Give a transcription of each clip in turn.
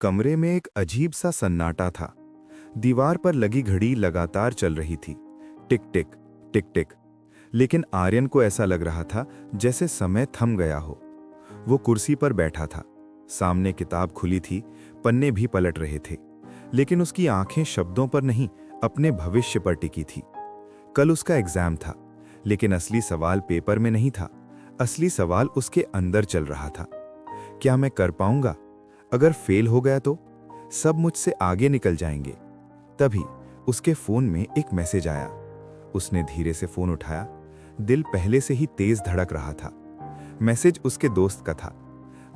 कमरे में एक अजीब सा सन्नाटा था। दीवार पर लगी घड़ी लगातार चल रही थी, टिक टिक टिक टिक। लेकिन आर्यन को ऐसा लग रहा था जैसे समय थम गया हो। वो कुर्सी पर बैठा था, सामने किताब खुली थी, पन्ने भी पलट रहे थे, लेकिन उसकी आंखें शब्दों पर नहीं, अपने भविष्य पर टिकी थी। कल उसका एग्जाम था, लेकिन असली सवाल पेपर में नहीं था। असली सवाल उसके अंदर चल रहा था। क्या मैं कर पाऊंगा? अगर फेल हो गया तो सब मुझसे आगे निकल जाएंगे। तभी उसके फोन में एक मैसेज आया। उसने धीरे से फोन उठाया। दिल पहले से ही तेज धड़क रहा था। मैसेज उसके दोस्त का था।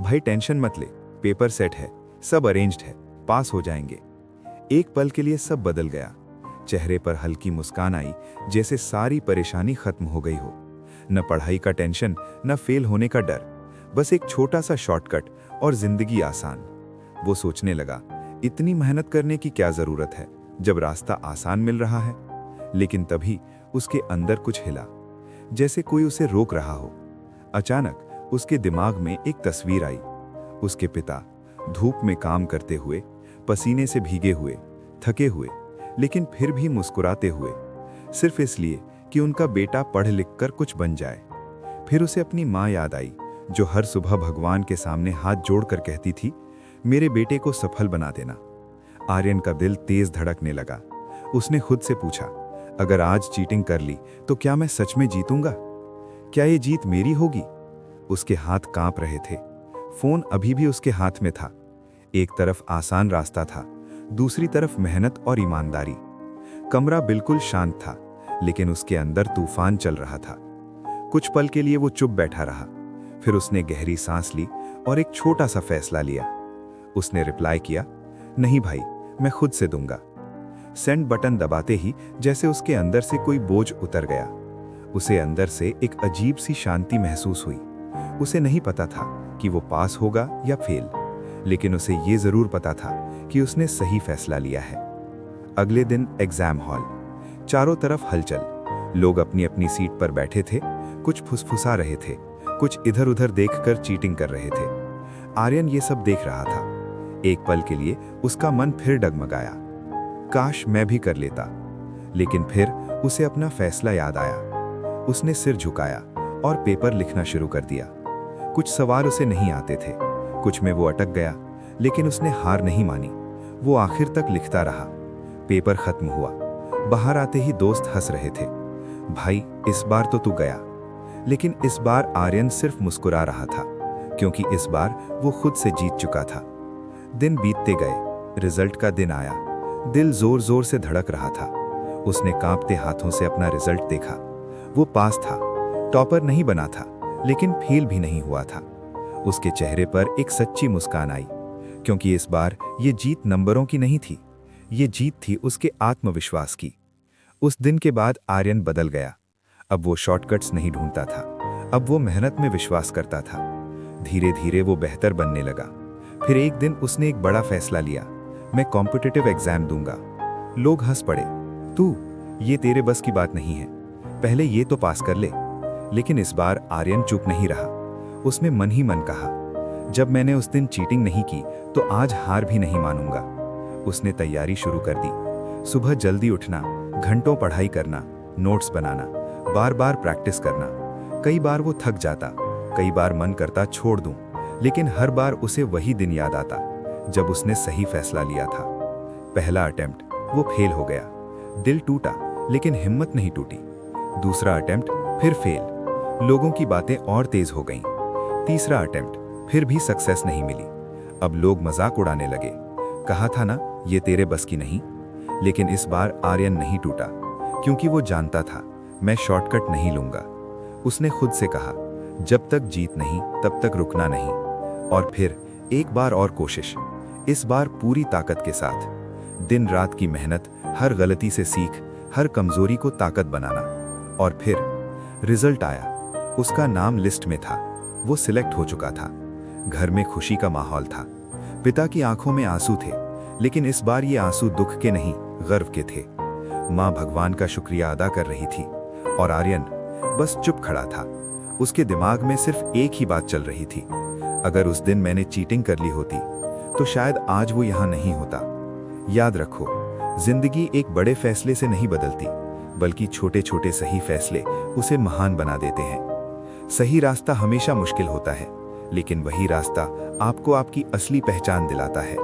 भाई टेंशन मत ले, पेपर सेट है, सब अरेंज्ड है, पास हो जाएंगे। एक पल के लिए सब बदल गया। चेहरे पर हल्की मुस्कान आई, जैसे सारी परेशानी खत्म हो गई हो। न पढ़ाई का टेंशन, न फेल होने का डर, बस एक छोटा सा शॉर्टकट और जिंदगी आसान। वो सोचने लगा, इतनी मेहनत करने की क्या जरूरत है जब रास्ता आसान मिल रहा है। लेकिन तभी उसके अंदर कुछ हिला, जैसे कोई उसे रोक रहा हो। अचानक उसके दिमाग में एक तस्वीर आई। उसके पिता धूप में काम करते हुए, पसीने से भीगे हुए, थके हुए, लेकिन फिर भी मुस्कुराते हुए, सिर्फ इसलिए कि उनका बेटा पढ़ लिख कर कुछ बन जाए। फिर उसे अपनी माँ याद आई, जो हर सुबह भगवान के सामने हाथ जोड़कर कहती थी, मेरे बेटे को सफल बना देना। आर्यन का दिल तेज धड़कने लगा। उसने खुद से पूछा, अगर आज चीटिंग कर ली तो क्या मैं सच में जीतूंगा? क्या ये जीत मेरी होगी? उसके हाथ कांप रहे थे। फोन अभी भी उसके हाथ में था। एक तरफ आसान रास्ता था, दूसरी तरफ मेहनत और ईमानदारी। कमरा बिल्कुल शांत था, लेकिन उसके अंदर तूफान चल रहा था। कुछ पल के लिए वो चुप बैठा रहा। फिर उसने गहरी सांस ली और एक छोटा सा फैसला लिया। उसने रिप्लाई किया, नहीं भाई, मैं खुद से दूंगा। सेंड बटन दबाते ही जैसे उसके अंदर से कोई बोझ उतर गया। उसे अंदर से एक अजीब सी शांति महसूस हुई। उसे नहीं पता था कि वो पास होगा या फेल, लेकिन उसे ये जरूर पता था कि उसने सही फैसला लिया है। अगले दिन एग्जाम हॉल, चारों तरफ हलचल। लोग अपनी अपनी सीट पर बैठे थे, कुछ फुसफुसा रहे थे, कुछ इधर उधर देखकर चीटिंग कर रहे थे। आर्यन ये सब देख रहा था। एक पल के लिए उसका मन फिर डगमगाया, काश मैं भी कर लेता। लेकिन फिर उसे अपना फैसला याद आया। उसने सिर झुकाया और पेपर लिखना शुरू कर दिया। कुछ सवाल उसे नहीं आते थे, कुछ में वो अटक गया, लेकिन उसने हार नहीं मानी। वो आखिर तक लिखता रहा। पेपर खत्म हुआ। बाहर आते ही दोस्त हंस रहे थे। भाई, इस बार तो तू गया। लेकिन इस बार आर्यन सिर्फ मुस्कुरा रहा था, क्योंकि इस बार वो खुद से जीत चुका था। दिन बीतते गए, रिजल्ट का दिन आया। दिल जोर जोर से धड़क रहा था। उसने कांपते हाथों से अपना रिजल्ट देखा। वो पास था, टॉपर नहीं बना था, लेकिन फेल भी नहीं हुआ था। उसके चेहरे पर एक सच्ची मुस्कान आई, क्योंकि इस बार ये जीत नंबरों की नहीं थी, ये जीत थी उसके आत्मविश्वास की। उस दिन के बाद आर्यन बदल गया। अब वो शॉर्टकट्स नहीं ढूंढता था, अब वो मेहनत में विश्वास करता था। धीरे धीरे वो बेहतर बनने लगा। फिर एक दिन उसने एक बड़ा फैसला लिया, मैं कॉम्पिटिटिव एग्जाम दूंगा। लोग हंस पड़े, तू, ये तेरे बस की बात नहीं है, पहले ये तो पास कर ले। लेकिन इस बार आर्यन चुप नहीं रहा। उसने मन ही मन कहा, जब मैंने उस दिन चीटिंग नहीं की तो आज हार भी नहीं मानूंगा। उसने तैयारी शुरू कर दी। सुबह जल्दी उठना, घंटों पढ़ाई करना, नोट्स बनाना, बार बार प्रैक्टिस करना। कई बार वो थक जाता, कई बार मन करता छोड़ दूं, लेकिन हर बार उसे वही दिन याद आता जब उसने सही फैसला लिया था। पहला अटेम्प्ट, वो फेल हो गया। दिल टूटा, लेकिन हिम्मत नहीं टूटी। दूसरा अटेम्प्ट, फिर फेल। लोगों की बातें और तेज हो गईं। तीसरा अटेम्प्ट, फिर भी सक्सेस नहीं मिली। अब लोग मजाक उड़ाने लगे, कहा था ना ये तेरे बस की नहीं। लेकिन इस बार आर्यन नहीं टूटा, क्योंकि वो जानता था, मैं शॉर्टकट नहीं लूंगा। उसने खुद से कहा, जब तक जीत नहीं तब तक रुकना नहीं। और फिर एक बार और कोशिश, इस बार पूरी ताकत के साथ। दिन रात की मेहनत, हर गलती से सीख, हर कमजोरी को ताकत बनाना। और फिर रिजल्ट आया। उसका नाम लिस्ट में था, वो सिलेक्ट हो चुका था। घर में खुशी का माहौल था। पिता की आंखों में आंसू थे, लेकिन इस बार ये आंसू दुख के नहीं, गर्व के थे। माँ भगवान का शुक्रिया अदा कर रही थी, और आर्यन बस चुप खड़ा था। उसके दिमाग में सिर्फ एक ही बात चल रही थी, अगर उस दिन मैंने चीटिंग कर ली होती तो शायद आज वो यहाँ नहीं होता। याद रखो, जिंदगी एक बड़े फैसले से नहीं बदलती, बल्कि छोटे छोटे सही फैसले उसे महान बना देते हैं। सही रास्ता हमेशा मुश्किल होता है, लेकिन वही रास्ता आपको आपकी असली पहचान दिलाता है।